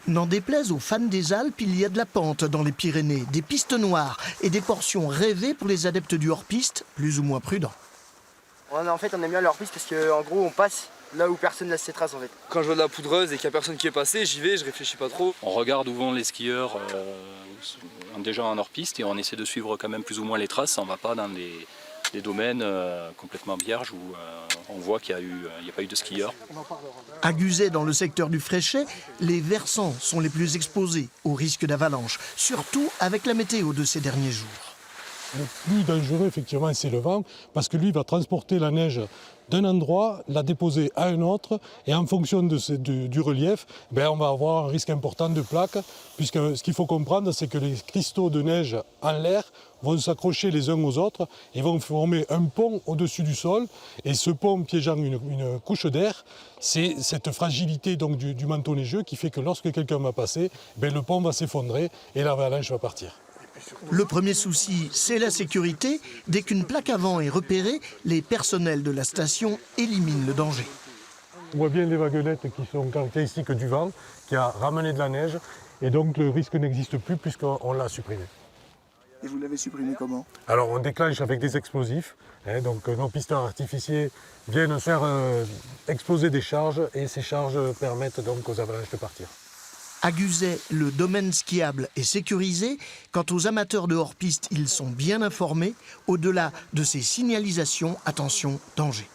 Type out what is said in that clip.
N'en déplaise aux fans des Alpes, il y a de la pente dans les Pyrénées, des pistes noires et des portions rêvées pour les adeptes du hors-piste, plus ou moins prudents. En fait, on aime bien le hors-piste parce qu'en gros, on passe là où personne laisse ses traces en fait. Quand je vois de la poudreuse et qu'il n'y a personne qui est passé, j'y vais, je réfléchis pas trop. On regarde où vont les skieurs déjà en hors-piste et on essaie de suivre quand même plus ou moins les traces. On ne va pas dans des domaines complètement vierges où on voit qu'il n'y a pas eu de skieurs. À Guzet, dans le secteur du Fréchet, les versants sont les plus exposés au risque d'avalanche, surtout avec la météo de ces derniers jours. Le plus dangereux, effectivement, c'est le vent, parce que lui va transporter la neige d'un endroit, la déposer à un autre, et en fonction du relief, on va avoir un risque important de plaques, puisque ce qu'il faut comprendre, c'est que les cristaux de neige en l'air vont s'accrocher les uns aux autres et vont former un pont au-dessus du sol, et ce pont piégeant une couche d'air, c'est cette fragilité donc, du manteau neigeux qui fait que lorsque quelqu'un va passer, le pont va s'effondrer et l'avalanche va partir. Le premier souci, c'est la sécurité. Dès qu'une plaque avant est repérée, les personnels de la station éliminent le danger. On voit bien les vaguelettes qui sont caractéristiques du vent, qui a ramené de la neige, et donc le risque n'existe plus puisqu'on l'a supprimé. Et vous l'avez supprimé comment? Alors on déclenche avec des explosifs, donc nos pisteurs artificiels viennent faire exploser des charges, et ces charges permettent donc aux avalanches de partir. À Guzet, le domaine skiable est sécurisé. Quant aux amateurs de hors-piste, ils sont bien informés. Au-delà de ces signalisations, attention, danger.